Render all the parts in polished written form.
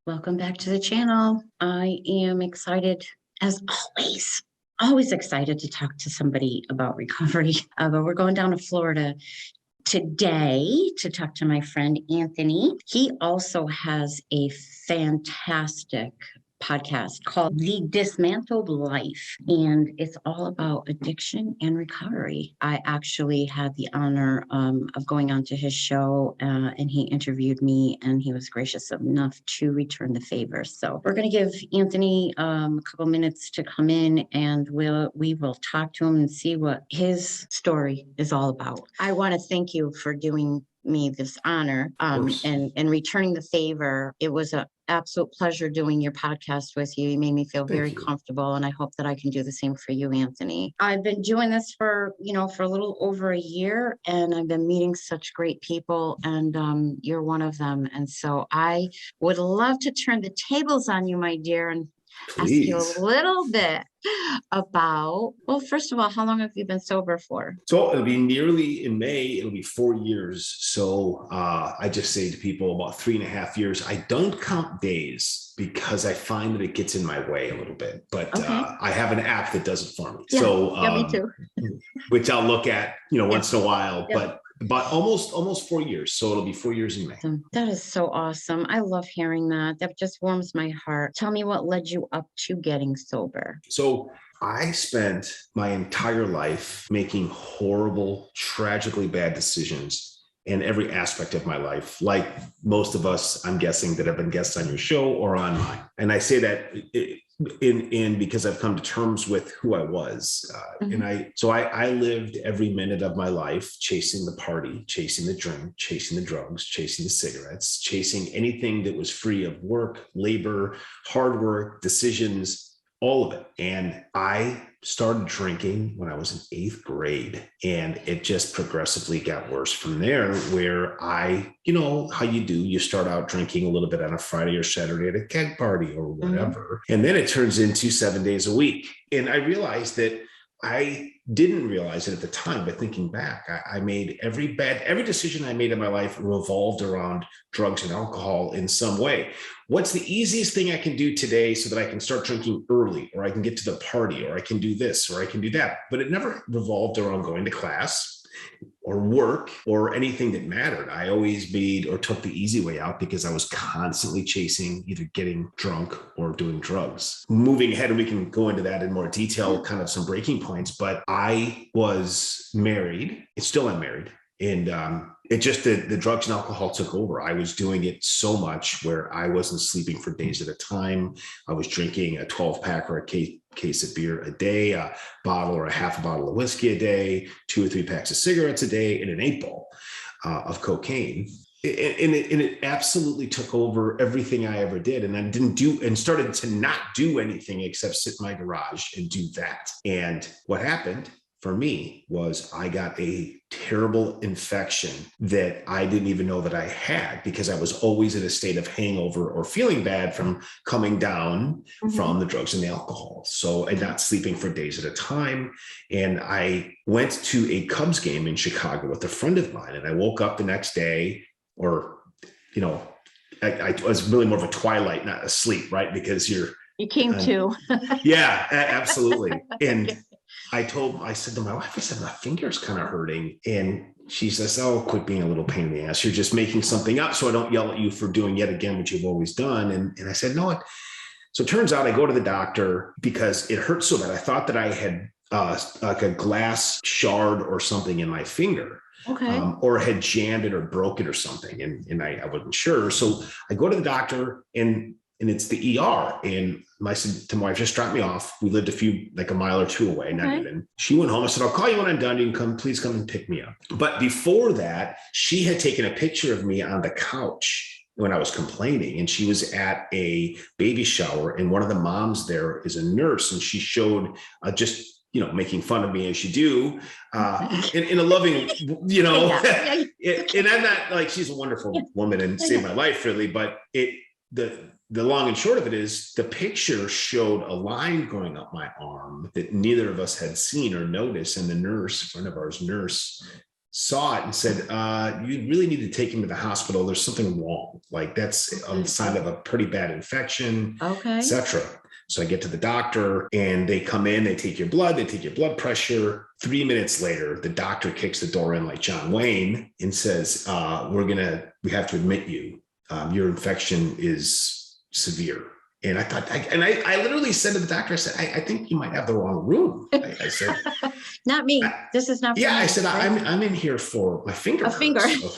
Welcome back to the channel. I am excited, as always excited to talk to somebody about recovery. But we're going down to Florida today to talk to my friend Anthony. He also has a fantastic podcast called The Dismantled Life, and it's all about addiction and recovery. I actually had the honor of going onto his show, and he interviewed me, and he was gracious enough to return the favor. So we're going to give Anthony a couple minutes to come in, and we will talk to him and see what his story is all about. I want to thank you for doing me this honor and returning the favor. It was an absolute pleasure doing your podcast with you. You made me feel very comfortable, and I hope that I can do the same for you, Anthony. I've been doing this for a little over a year, and I've been meeting such great people, and you're one of them. And so I would love to turn the tables on you, my dear, and ask you a little bit about, well, first of all, how long have you been sober for? So it'll be nearly in May, it'll be 4 years. So I just say to people about 3.5 years. I don't count days because I find that it gets in my way a little bit, but I have an app that does it for me. Yeah, so me too. Which I'll look at, once in a while, but almost 4 years. So it'll be 4 years in May. That is so awesome. I love hearing that. That just warms my heart. Tell me what led you up to getting sober. So I spent my entire life making horrible, tragically bad decisions in every aspect of my life. Like most of us, I'm guessing, that have been guests on your show or on mine. And I say that because I've come to terms with who I was. And I lived every minute of my life chasing the party, chasing the drink, chasing the drugs, chasing the cigarettes, chasing anything that was free of work, labor, hard work, decisions, all of it. And I started drinking when I was in 8th grade, and it just progressively got worse from there, where how you do, you start out drinking a little bit on a Friday or Saturday at a keg party or whatever. And then it turns into 7 days a week. And I realized that I didn't realize it at the time, but thinking back, I made every decision I made in my life revolved around drugs and alcohol in some way. What's the easiest thing I can do today so that I can start drinking early, or I can get to the party, or I can do this, or I can do that? But it never revolved around going to class or work or anything that mattered. I always took the easy way out because I was constantly chasing either getting drunk or doing drugs. Moving ahead, and we can go into that in more detail, kind of some breaking points, but I was married, and still am married. And it just, the drugs and alcohol took over. I was doing it so much where I wasn't sleeping for days at a time. I was drinking a 12-pack or a case of beer a day, a bottle or a half a bottle of whiskey a day, 2 or 3 packs of cigarettes a day, and an 8-ball of cocaine. And it absolutely took over everything I ever did. And I started to not do anything except sit in my garage and do that. And what happened for me was I got a terrible infection that I didn't even know that I had, because I was always in a state of hangover or feeling bad from coming down from the drugs and the alcohol. So, and not sleeping for days at a time. And I went to a Cubs game in Chicago with a friend of mine, and I woke up the next day, or, I was really more of a twilight, not a sleep, right? Because you came to. Yeah, absolutely. And I said to my wife, I said, my finger's kind of hurting. And she says, oh, quit being a little pain in the ass. You're just making something up so I don't yell at you for doing yet again what you've always done. And I said, no. So it turns out I go to the doctor because it hurt so bad. I thought that I had like a glass shard or something in my finger. Okay. Or had jammed it or broke it or something. And I wasn't sure. So I go to the doctor, and it's the ER. And I said to my wife, just drop me off. We lived a mile or 2 away, not even. She went home. I said, I'll call you when I'm done. You can please come and pick me up. But before that, she had taken a picture of me on the couch when I was complaining. And she was at a baby shower, and one of the moms there is a nurse. And she showed making fun of me as you do, in a loving, and I'm not like, she's a wonderful woman and saved my life really, but the long and short of it is the picture showed a line going up my arm that neither of us had seen or noticed. And the nurse, friend of ours, saw it and said, you really need to take him to the hospital. There's something wrong. Like that's a sign of a pretty bad infection, Okay. etc. So I get to the doctor and they come in, they take your blood, they take your blood pressure. 3 minutes later, the doctor kicks the door in like John Wayne and says, we have to admit you. Your infection is severe. And I thought, I literally said to the doctor, I said, I think you might have the wrong room. I said, Not me. This is not for yeah, me, I said, right? I'm in here for my finger. A finger. So,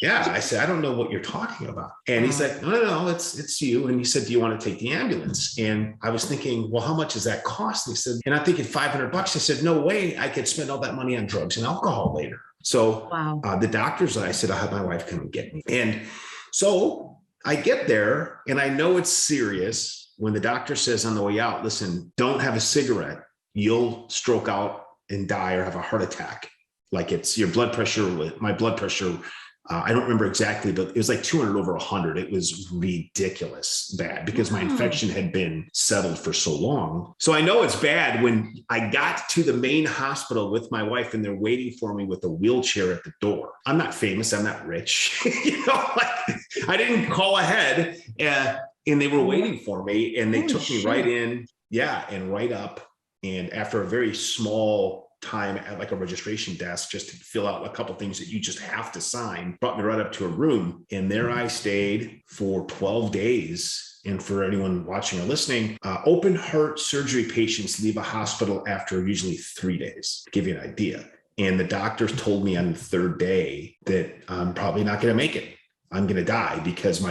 yeah. I said, I don't know what you're talking about. And he's like, no, it's you. And he said, do you want to take the ambulance? And I was thinking, well, how much does that cost? And he said, and I'm thinking $500. I said, no way. I could spend all that money on drugs and alcohol later. So Wow. the doctors, I said, I'll have my wife come and get me. And so I get there and I know it's serious when the doctor says on the way out, listen, don't have a cigarette. You'll stroke out and die or have a heart attack. Like it's your blood pressure, my blood pressure. I don't remember exactly, but it was like 200 over 100. It was ridiculous bad because my infection had been settled for so long. So I know it's bad when I got to the main hospital with my wife and they're waiting for me with a wheelchair at the door. I'm not famous. I'm not rich. Like I didn't call ahead and they were waiting for me and they took me right in. Yeah. And right up. And after a very small time at like a registration desk just to fill out a couple of things that you just have to sign, brought me right up to a room. And there I stayed for 12 days. And for anyone watching or listening, open heart surgery patients leave a hospital after usually 3 days, to give you an idea. And the doctors told me on the third day that I'm probably not going to make it. I'm going to die because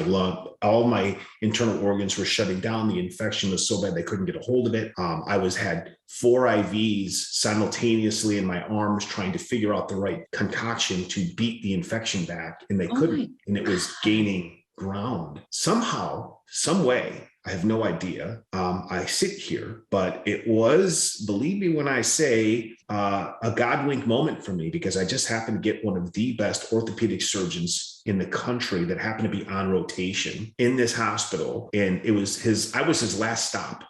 all my internal organs were shutting down. The infection was so bad they couldn't get a hold of it. I had 4 IVs simultaneously in my arms trying to figure out the right concoction to beat the infection back, and they couldn't. And it was gaining ground. Somehow, some way, I have no idea. I sit here, but it was, believe me when I say, a God-wink moment for me because I just happened to get one of the best orthopedic surgeons in the country that happened to be on rotation in this hospital. And I was his last stop.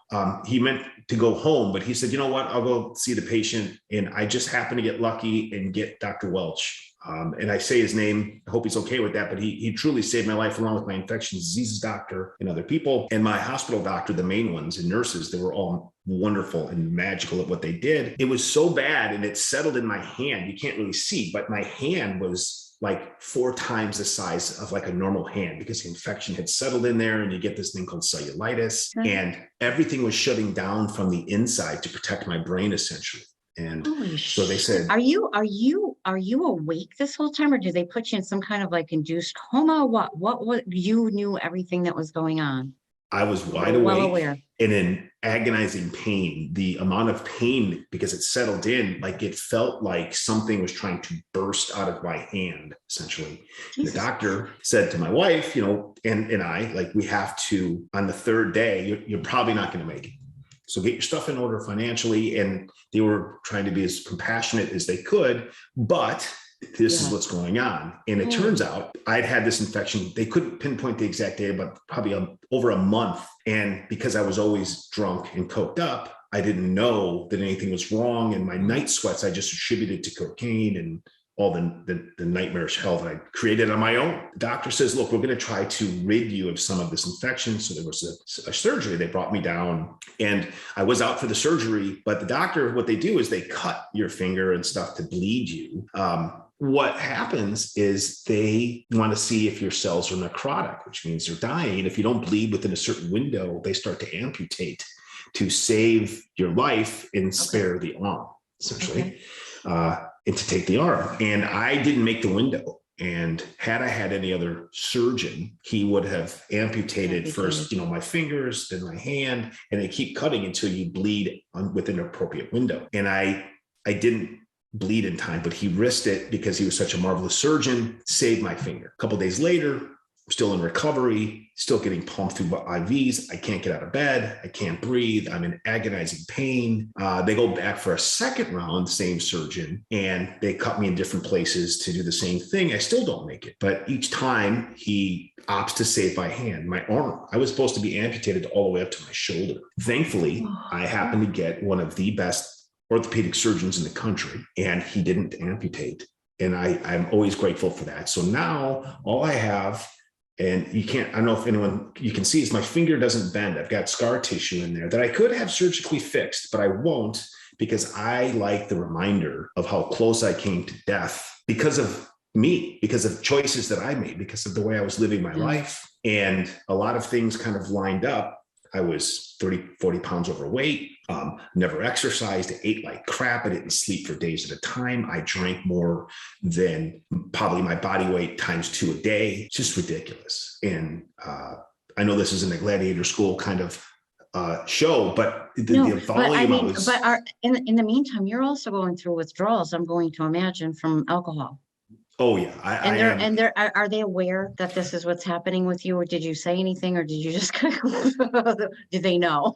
He meant to go home, but he said, you know what, I'll go see the patient. And I just happened to get lucky and get Dr. Welch. And I say his name, I hope he's okay with that, but he truly saved my life along with my infectious diseases doctor and other people. And my hospital doctor, the main ones and nurses, they were all wonderful and magical at what they did. It was so bad and it settled in my hand. You can't really see, but my hand was like 4 times the size of like a normal hand because the infection had settled in there and you get this thing called cellulitis and everything was shutting down from the inside to protect my brain essentially. And so they said, are you awake this whole time or did they put you in some kind of like induced coma? What you knew everything that was going on? I was wide awake and in agonizing pain. The amount of pain, because it settled in, like it felt like something was trying to burst out of my hand, essentially. The doctor said to my wife, and I, like, we have to, on the third day, you're probably not going to make it. So get your stuff in order financially. And they were trying to be as compassionate as they could, but this is what's going on. And it turns out I'd had this infection. They couldn't pinpoint the exact date, but probably over a month. And because I was always drunk and coked up, I didn't know that anything was wrong. And my night sweats, I just attributed to cocaine and all the nightmarish hell that I created on my own. The doctor says, look, we're going to try to rid you of some of this infection. So there was a surgery. They brought me down and I was out for the surgery, but the doctor, what they do is they cut your finger and stuff to bleed you. What happens is they want to see if your cells are necrotic, which means they're dying. If you don't bleed within a certain window, they start to amputate to save your life and spare the arm, essentially. And to take the arm. And I didn't make the window. And had I had any other surgeon, he would have amputated first, my fingers, then my hand, and they keep cutting until you bleed within an appropriate window. And I didn't bleed in time, but he risked it because he was such a marvelous surgeon, saved my finger. A couple of days later, still in recovery, still getting pumped through IVs. I can't get out of bed. I can't breathe. I'm in agonizing pain. They go back for a second round, same surgeon, and they cut me in different places to do the same thing. I still don't make it. But each time he opts to save my hand, my arm. I was supposed to be amputated all the way up to my shoulder. Thankfully, I happened to get one of the best orthopedic surgeons in the country, and he didn't amputate. And I'm always grateful for that. So now all I have, and I don't know if you can see, is my finger doesn't bend. I've got scar tissue in there that I could have surgically fixed, but I won't, because I like the reminder of how close I came to death because of me, because of choices that I made, because of the way I was living my life. And a lot of things kind of lined up. I was 30, 40 pounds overweight, never exercised, ate like crap. I didn't sleep for days at a time. I drank more than probably my body weight times 2 a day. It's just ridiculous. And I know this isn't a gladiator school kind of show, but the volume in the meantime, you're also going through withdrawals, I'm going to imagine, from alcohol. Oh yeah, I am. Are they aware that this is what's happening with you, or did you say anything, or did you just do they know?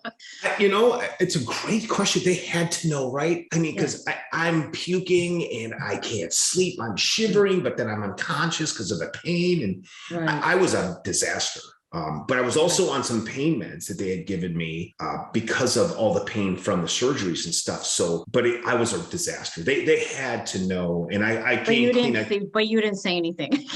It's a great question. They had to know, right? I mean, because I'm puking and I can't sleep. I'm shivering, but then I'm unconscious because of the pain, and I was a disaster. But I was also on some pain meds that they had given me because of all the pain from the surgeries and stuff. So, I was a disaster. They had to know, and I came clean. But you didn't say anything.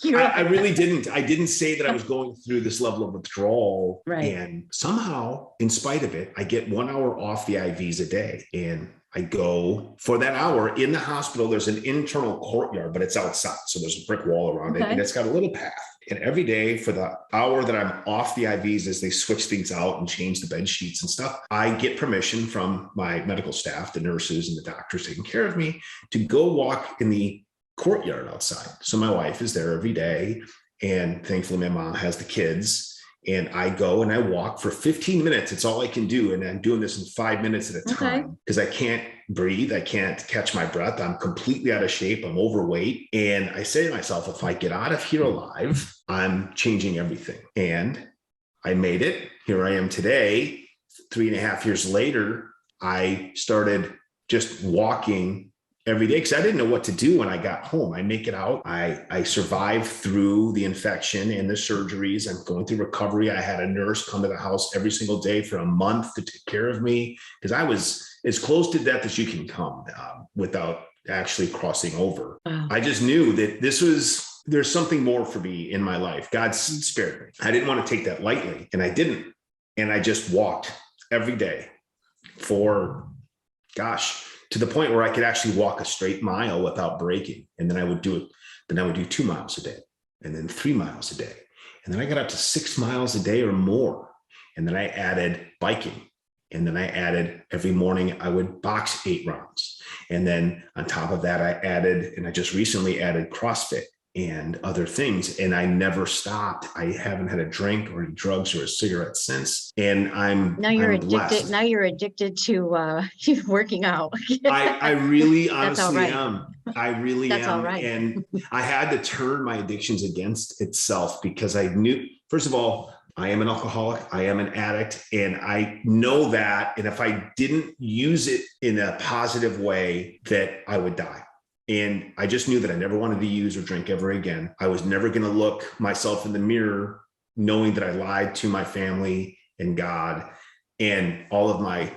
I really didn't. I didn't say that I was going through this level of withdrawal. Right. And somehow, in spite of it, I get 1 hour off the IVs a day, and I go for that hour in the hospital. There's an internal courtyard, but it's outside. So there's a brick wall around it, and it's got a little path. And every day for the hour that I'm off the IVs, as they switch things out and change the bed sheets and stuff, I get permission from my medical staff, the nurses and the doctors taking care of me, to go walk in the courtyard outside. So my wife is there every day. And thankfully, my mom has the kids. And I go and I walk for 15 minutes. It's all I can do. And I'm doing this in 5 minutes at a time because I can't breathe. I can't catch my breath. I'm completely out of shape. I'm overweight. And I say to myself, if I get out of here alive, I'm changing everything. And I made it. Here I am today. 3.5 years later, I started just walking every day because I didn't know what to do when I got home. I make it out. I survived through the infection and the surgeries. I'm going through recovery. I had a nurse come to the house every single day for a month to take care of me because I was as close to death as you can come without actually crossing over. Wow. I just knew that there's something more for me in my life. God spared me. I didn't want to take that lightly, and I didn't. And I just walked every day for, to the point where I could actually walk a straight mile without breaking. And then I would do it. Then I would do 2 miles a day, and then 3 miles a day. And then I got up to 6 miles a day or more. And then I added biking. And then I added every morning I would box 8 rounds. And then on top of that, I just recently added CrossFit and other things. And I never stopped. I haven't had a drink or any drugs or a cigarette since. And now you're addicted. Blessed. Now you're addicted to working out. I really honestly am. I really That's am. all right. And I had to turn my addictions against itself because I knew, first of all, I am an alcoholic. I am an addict. And I know that. And if I didn't use it in a positive way, that I would die. And I just knew that I never wanted to use or drink ever again. I was never going to look myself in the mirror knowing that I lied to my family and God and all of my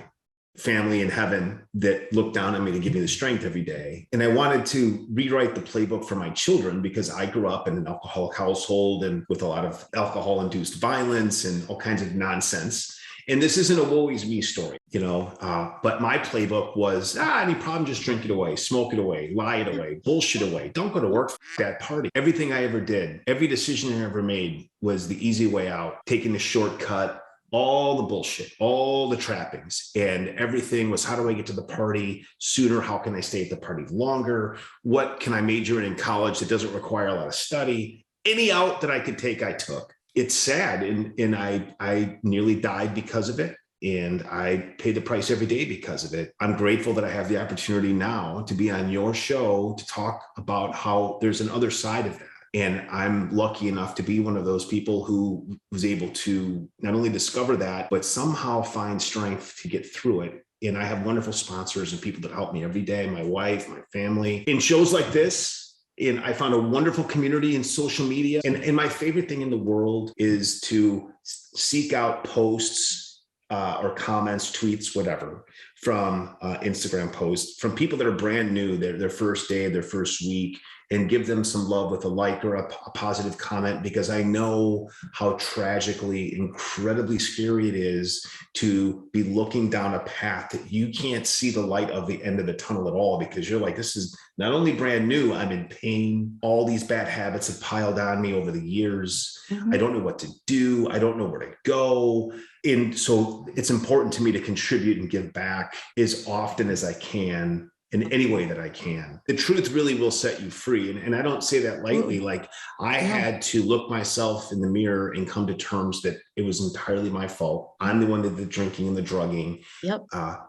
family in heaven that looked down on me to give me the strength every day. And I wanted to rewrite the playbook for my children because I grew up in an alcoholic household and with a lot of alcohol-induced violence and all kinds of nonsense. And this isn't a woe is me story, but my playbook was, any problem, just drink it away, smoke it away, lie it away, bullshit away. Don't go to work, that party. Everything I ever did, every decision I ever made was the easy way out, taking the shortcut, all the bullshit, all the trappings, and everything was, how do I get to the party sooner? How can I stay at the party longer? What can I major in college that doesn't require a lot of study? Any out that I could take, I took. It's sad. And I nearly died because of it. And I pay the price every day because of it. I'm grateful that I have the opportunity now to be on your show to talk about how there's an other side of that. And I'm lucky enough to be one of those people who was able to not only discover that, but somehow find strength to get through it. And I have wonderful sponsors and people that help me every day, my wife, my family. In shows like this, and I found a wonderful community in social media. And my favorite thing in the world is to seek out posts or comments, tweets, whatever, from Instagram posts from people that are brand new, their first day, their first week, and give them some love with a like or a positive comment, because I know how tragically, incredibly scary it is to be looking down a path that you can't see the light of the end of the tunnel at all, because you're like, this is not only brand new, I'm in pain. All these bad habits have piled on me over the years. I don't know what to do. I don't know where to go. And so it's important to me to contribute and give back as often as I can, in any way that I can. The truth really will set you free. And I don't say that lightly. Like, I had to look myself in the mirror and come to terms that it was entirely my fault. I'm the one that did the drinking and the drugging. Yep.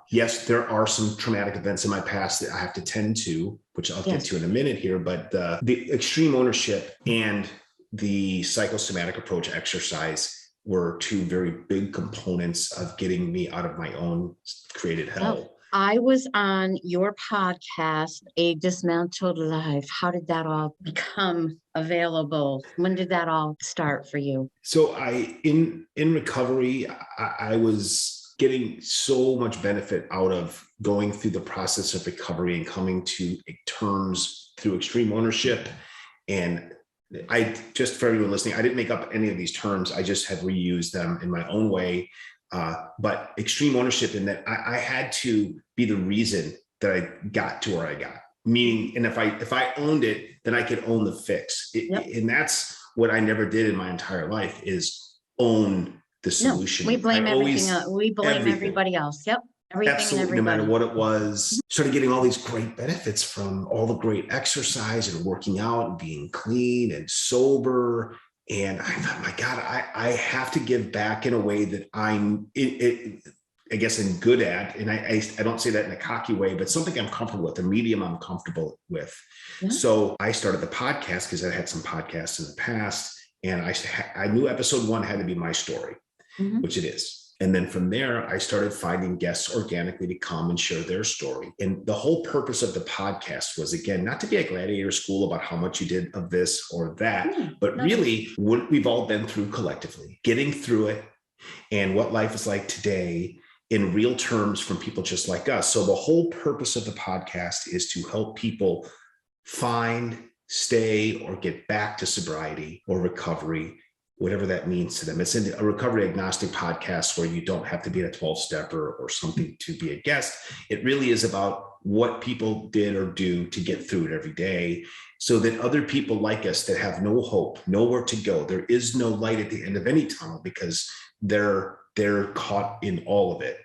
Yes, there are some traumatic events in my past that I have to tend to, which I'll get to in a minute here, but the extreme ownership and the psychosomatic approach exercise were two very big components of getting me out of my own created hell. I was on your podcast, A Dismantled Life. How did that all become available? When did that all start for you? So in recovery, I was getting so much benefit out of going through the process of recovery and coming to terms through extreme ownership. And I, just for everyone listening, I didn't make up any of these terms. I just have reused them in my own way. But extreme ownership, in that I had to be the reason that I got to where I got. Meaning, and if I owned it, then I could own the fix. And that's what I never did in my entire life, is own the solution. We blame everything else. We blame everybody else. Yep. Everything. Absolutely, no matter what it was. Started getting all these great benefits from all the great exercise and working out and being clean and sober. And I thought, my God, I have to give back in a way that I'm, I guess, I'm good at. And I don't say that in a cocky way, but something I'm comfortable with, a medium I'm comfortable with. Yeah. So I started the podcast because I had some podcasts in the past. And I knew episode 1 had to be my story, which it is. And then from there, I started finding guests organically to come and share their story. And the whole purpose of the podcast was, again, not to be a gladiator school about how much you did of this or that, but really what we've all been through collectively, getting through it, and what life is like today in real terms from people just like us. So the whole purpose of the podcast is to help people find, stay, or get back to sobriety or recovery, whatever that means to them. It's a recovery agnostic podcast where you don't have to be a 12-stepper or something to be a guest. It really is about what people did or do to get through it every day, so that other people like us that have no hope, nowhere to go, there is no light at the end of any tunnel, because they're caught in all of it.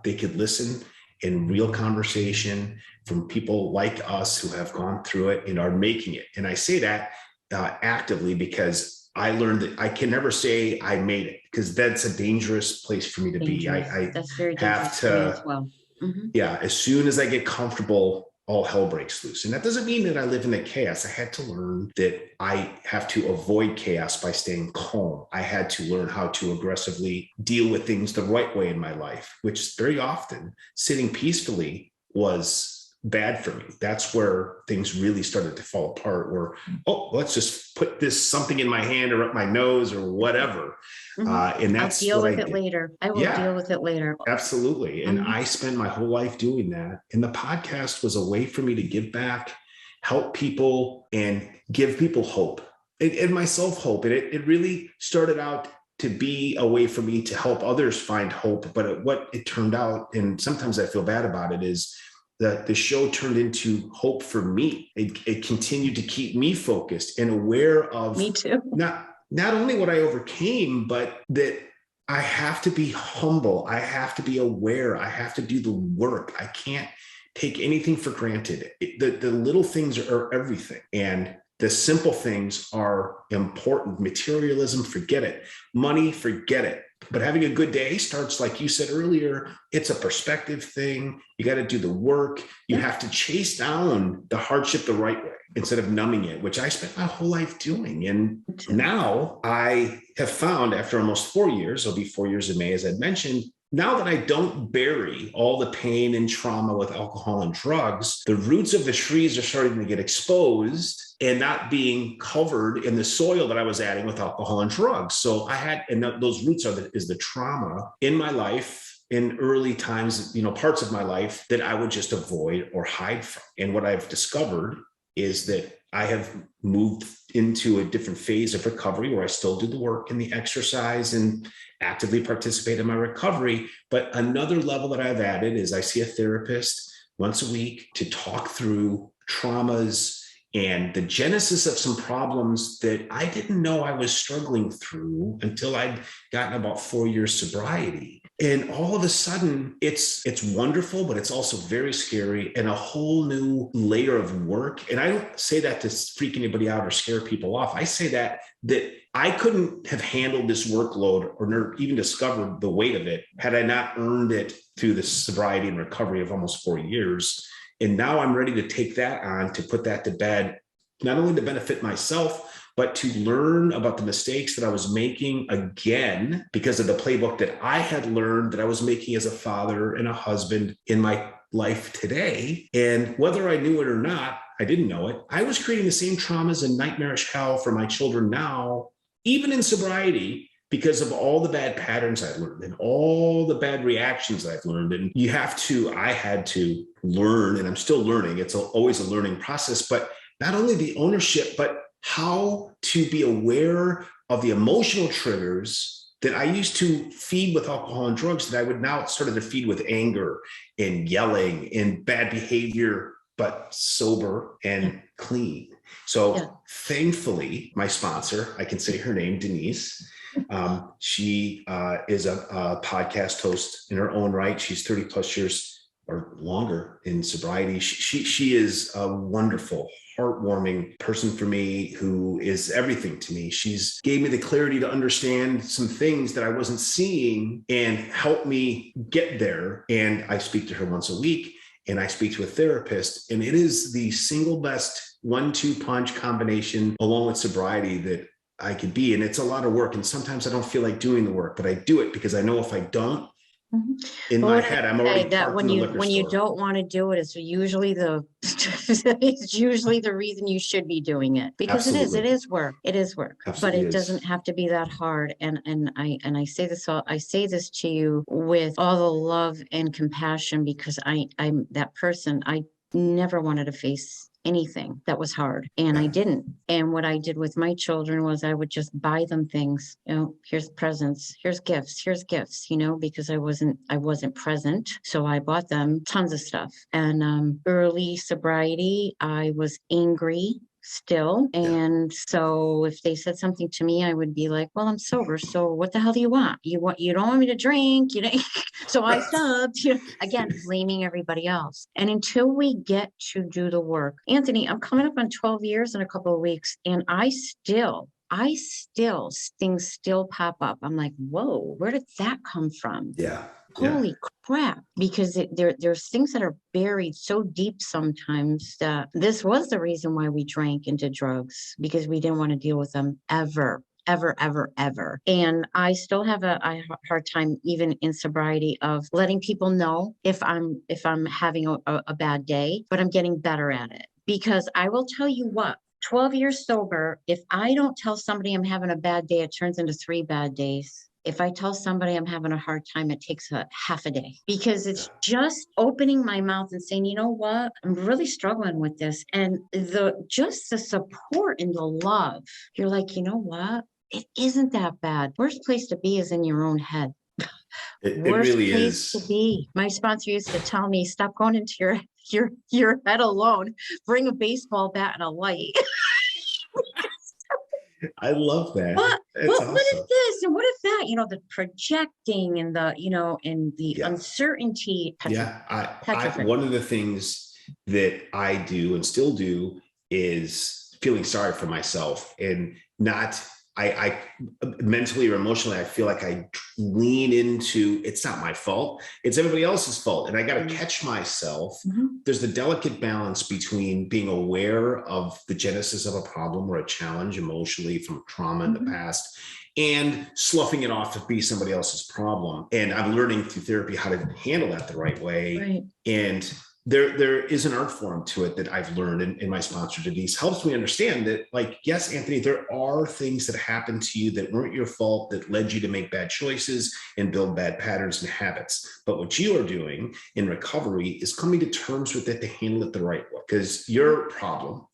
They could listen in real conversation from people like us who have gone through it and are making it. And I say that actively, because I learned that I can never say I made it, because that's a dangerous place for me to be. That's very have dangerous for me to, as well. Yeah, as soon as I get comfortable, all hell breaks loose. And that doesn't mean that I live in the chaos. I had to learn that I have to avoid chaos by staying calm. I had to learn how to aggressively deal with things the right way in my life, which very often sitting peacefully was bad for me. That's where things really started to fall apart, where, let's just put something in my hand or up my nose or whatever. And that's I'll deal with it later. I will deal with it later. Absolutely. And I spent my whole life doing that. And the podcast was a way for me to give back, help people, and give people hope, and myself hope. And it really started out to be a way for me to help others find hope. But what it turned out, and sometimes I feel bad about it, is that the show turned into hope for me. It continued to keep me focused and aware of me too. Not only what I overcame, but that I have to be humble. I have to be aware. I have to do the work. I can't take anything for granted. The little things are everything. And the simple things are important. Materialism, forget it. Money, forget it. But having a good day starts, like you said earlier, it's a perspective thing. You got to do the work. You have to chase down the hardship the right way instead of numbing it, which I spent my whole life doing. And now I have found, after almost 4 years, it'll be 4 years in May, as I mentioned, now that I don't bury all the pain and trauma with alcohol and drugs, the roots of the trees are starting to get exposed and not being covered in the soil that I was adding with alcohol and drugs. So I had, and those roots is the trauma in my life in early times, parts of my life that I would just avoid or hide from. And what I've discovered is that I have moved into a different phase of recovery where I still do the work and the exercise and actively participate in my recovery. But another level that I've added is I see a therapist once a week to talk through traumas and the genesis of some problems that I didn't know I was struggling through until I'd gotten about 4 years sobriety. And all of a sudden, it's wonderful, but it's also very scary and a whole new layer of work. And I don't say that to freak anybody out or scare people off. I say that I couldn't have handled this workload or even discovered the weight of it had I not earned it through the sobriety and recovery of almost 4 years. And now I'm ready to take that on, to put that to bed, not only to benefit myself, but to learn about the mistakes that I was making again because of the playbook that I had learned that I was making as a father and a husband in my life today. And whether I knew it or not, I didn't know it. I was creating the same traumas and nightmarish hell for my children now, even in sobriety, because of all the bad patterns I've learned and all the bad reactions I've learned. And I had to learn, and I'm still learning. It's always a learning process, but not only the ownership, but how to be aware of the emotional triggers that I used to feed with alcohol and drugs that I would now started to feed with anger and yelling and bad behavior, but sober and clean. So thankfully, my sponsor, I can say her name, Denise, she is a podcast host in her own right. She's 30 plus years or longer in sobriety. She is a wonderful, heartwarming person for me who is everything to me. She's gave me the clarity to understand some things that I wasn't seeing and helped me get there. And I speak to her once a week and I speak to a therapist, and it is the single best 1-2 punch combination along with sobriety that I could be. And it's a lot of work. And sometimes I don't feel like doing the work, but I do it because I know if I don't, in my head, I'm already parked in the liquor store. When you don't want to do it, it's usually it's usually the reason you should be doing it, because it is work. It is work, Absolutely but it doesn't have to be that hard. And I say this to you with all the love and compassion, because I'm that person. I never wanted to face anything that was hard, and I didn't. And what I did with my children was I would just buy them things. Here's presents, here's gifts, because I wasn't present. So I bought them tons of stuff. And early sobriety, I was angry still. And so if they said something to me, I would be like, well, I'm sober. So what the hell do you want? You don't want me to drink, So I stopped, again, blaming everybody else. And until we get to do the work, Anthony, I'm coming up on 12 years in a couple of weeks, and things still pop up. I'm like, whoa, where did that come from? Holy crap. Because there's things that are buried so deep sometimes that this was the reason why we drank into drugs, because we didn't want to deal with them ever. And I still have a hard time, even in sobriety, of letting people know if I'm having a bad day, but I'm getting better at it. Because I will tell you what, 12 years sober, if I don't tell somebody I'm having a bad day, it turns into 3 bad days. If I tell somebody I'm having a hard time, it takes a half a day, because it's just opening my mouth and saying, you know what, I'm really struggling with this. And the support and the love, you're like, you know what, it isn't that bad. Worst place to be is in your own head. It really is. To be. My sponsor used to tell me, stop going into your head alone. Bring a baseball bat and a light. I love that. What awesome. What is this? And what is that? The projecting and the uncertainty. One of the things that I do and still do is feeling sorry for myself, and not, I mentally or emotionally, I feel like I lean into, it's not my fault, it's everybody else's fault. And I got to catch myself. There's the delicate balance between being aware of the genesis of a problem or a challenge emotionally from trauma in the past, and sloughing it off to be somebody else's problem. And I'm learning through therapy how to handle that the right way. And there is an art form to it that I've learned, in my sponsor Denise helps me understand that, like, yes, Anthony, there are things that happen to you that weren't your fault, that led you to make bad choices and build bad patterns and habits. But what you are doing in recovery is coming to terms with it to handle it the right way. Because your problem,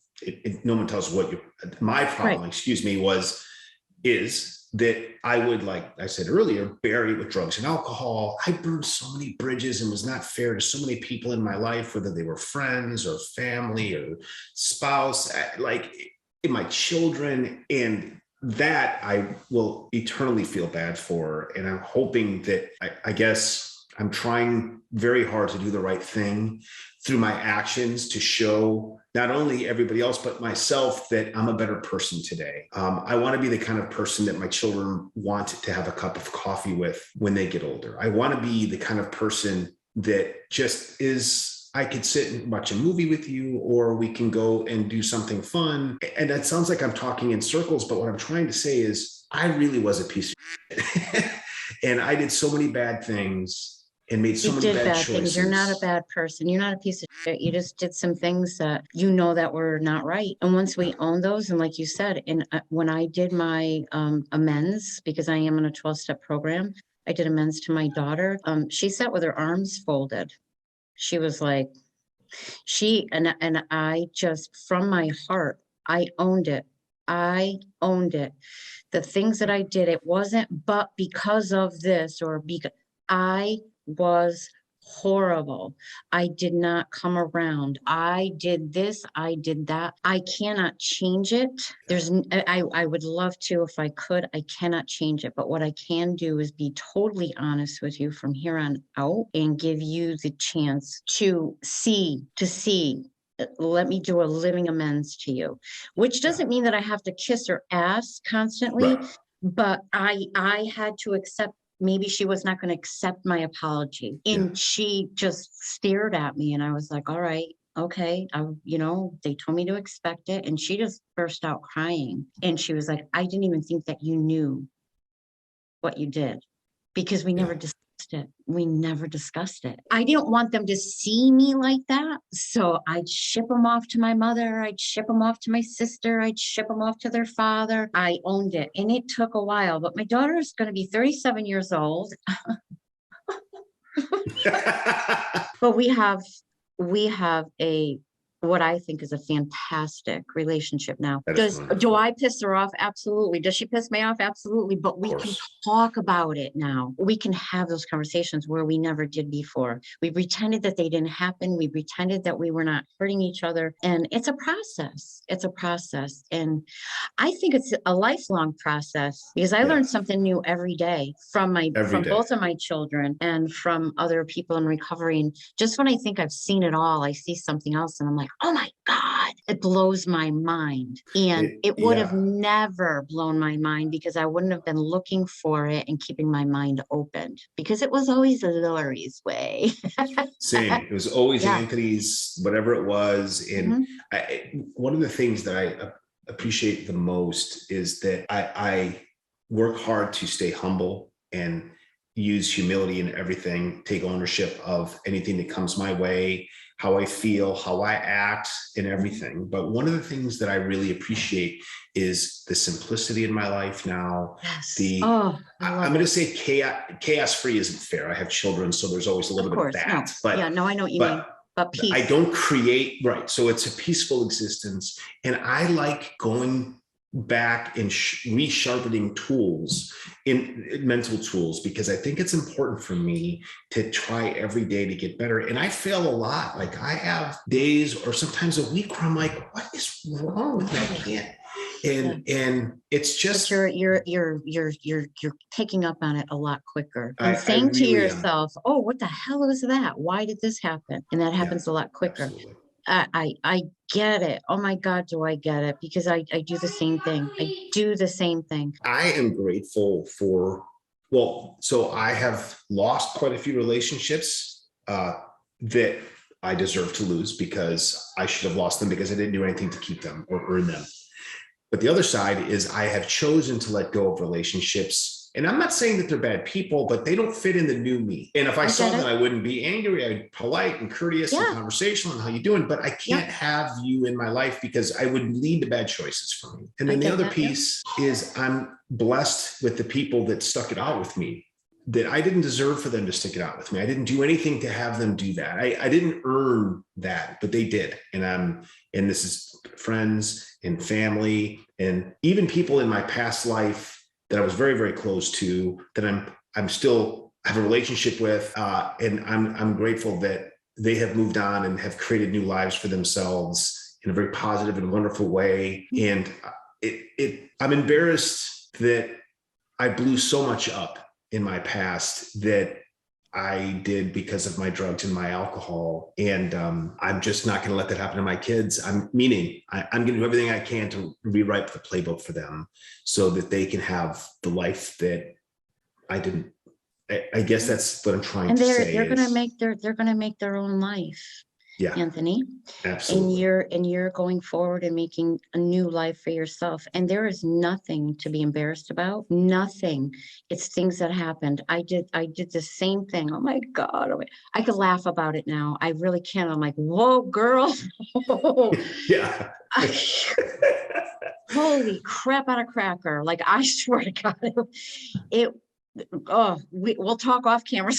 no one tells what my problem, excuse me, is that I would, like I said earlier, bury it with drugs and alcohol. I burned so many bridges and was not fair to so many people in my life, whether they were friends or family or spouse, like in my children. And that I will eternally feel bad for. And I'm hoping that, I guess I'm trying very hard to do the right thing through my actions to show not only everybody else, but myself, that I'm a better person today. I want to be the kind of person that my children want to have a cup of coffee with when they get older. I want to be the kind of person that just is, I could sit and watch a movie with you, or we can go and do something fun. And that sounds like I'm talking in circles, but what I'm trying to say is I really was a piece of shit. And I did so many bad things and made so many bad choices. Things. You're not a bad person. You're not a piece of shit. You just did some things that that were not right. And once we own those, and like you said, and when I did my amends, because I am in a 12-step program, I did amends to my daughter. She sat with her arms folded. She was like, and I just, from my heart, I owned it. I owned it. The things that I did, it wasn't, but because of this, or because I was horrible. I did not come around. I did this. I did that. I cannot change it. I would love to if I could. I cannot change it. But what I can do is be totally honest with you from here on out and give you the chance to see. Let me do a living amends to you, which doesn't mean that I have to kiss her ass constantly, but I had to accept. Maybe she was not going to accept my apology. And she just stared at me, and I was like, all right, okay. They told me to expect it. And she just burst out crying. And she was like, I didn't even think that you knew what you did, because we never discussed it. We never discussed it. I didn't want them to see me like that. So I'd ship them off to my mother. I'd ship them off to my sister. I'd ship them off to their father. I owned it. And it took a while, but my daughter is going to be 37 years old. But we have what I think is a fantastic relationship now. Do I piss her off? Absolutely. Does she piss me off? Absolutely. But we can talk about it now. We can have those conversations where we never did before. We pretended that they didn't happen. We pretended that we were not hurting each other. And it's a process. It's a process. And I think it's a lifelong process, because I learn something new every day from both of my children and from other people in recovery. And just when I think I've seen it all, I see something else and I'm like, oh my God, it blows my mind. And it would have never blown my mind, because I wouldn't have been looking for it and keeping my mind open, because it was always Hillary's way. Same. It was always Anthony's, whatever it was. And one of the things that I appreciate the most is that I work hard to stay humble and use humility in everything, take ownership of anything that comes my way, how I feel, how I act, and everything. But one of the things that I really appreciate is the simplicity in my life now. I'm going to say chaos free isn't fair. I have children, so there's always a little bit of that. But I know what you mean. But peace. I don't create, so it's a peaceful existence. And I like going back and resharpening tools, in mental tools, because I think it's important for me to try every day to get better. And I fail a lot. Like, I have days or sometimes a week where I'm like, what is wrong with me? I can't. And it's just, but you're picking up on it a lot quicker and saying to yourself, oh, what the hell is that? Why did this happen? And that happens a lot quicker. Absolutely. I get it. Oh my God, do I get it? Because I do the same thing. I do the same thing. I am grateful for, so I have lost quite a few relationships that I deserve to lose, because I should have lost them because I didn't do anything to keep them or earn them. But the other side is I have chosen to let go of relationships And I'm not saying that they're bad people, but they don't fit in the new me. And if I saw them, I wouldn't be angry. I'd be polite and courteous and conversational and how you doing, but I can't have you in my life because I would lead to bad choices for me. And then the other piece is I'm blessed with the people that stuck it out with me, that I didn't deserve for them to stick it out with me. I didn't do anything to have them do that. I didn't earn that, but they did. And this is friends and family and even people in my past life that I was very, very close to, that I'm still have a relationship with. And I'm grateful that they have moved on and have created new lives for themselves in a very positive and wonderful way. And I'm embarrassed that I blew so much up in my past that I did because of my drugs and my alcohol. And I'm just not going to let that happen to my kids. I'm going to do everything I can to rewrite the playbook for them so that they can have the life that I didn't. I guess that's what I'm trying to say. They're going to make their own life. Yeah, Anthony, absolutely. And you're going forward and making a new life for yourself. And there is nothing to be embarrassed about. Nothing. It's things that happened. I did the same thing. Oh my God. I could laugh about it now. I really can. I'm like, whoa, girl. Yeah. Holy crap on a cracker. Like, I swear to God, we'll talk off camera.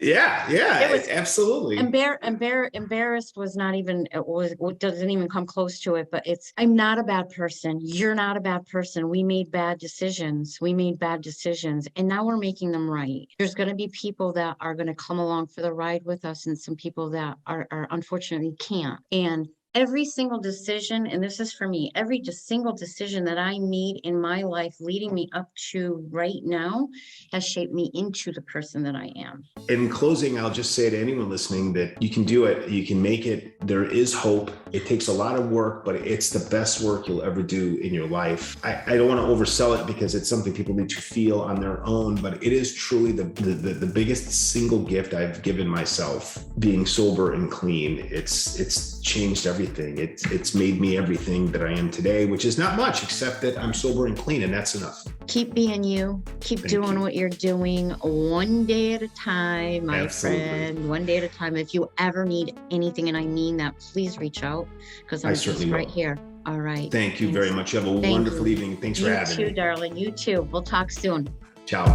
Yeah, It was absolutely. Embarrassed was not even, it doesn't even come close to it, but I'm not a bad person. You're not a bad person. We made bad decisions. And now we're making them right. There's going to be people that are going to come along for the ride with us and some people that are unfortunately can't. And every single decision, and this is for me, every single decision that I made in my life leading me up to right now has shaped me into the person that I am. In closing, I'll just say to anyone listening that you can do it. You can make it. There is hope. It takes a lot of work, but it's the best work you'll ever do in your life. I don't want to oversell it because it's something people need to feel on their own, but it is truly the biggest single gift I've given myself, being sober and clean. It's changed everything. It's made me everything that I am today, which is not much, except that I'm sober and clean, and that's enough. Keep being you. Keep doing what you're doing, one day at a time, my friend. One day at a time. If you ever need anything, and I mean that, please reach out because I'm just right here. All right. Thank you very much. You have a wonderful evening. Thanks for having me. You too, darling. You too. We'll talk soon. Ciao.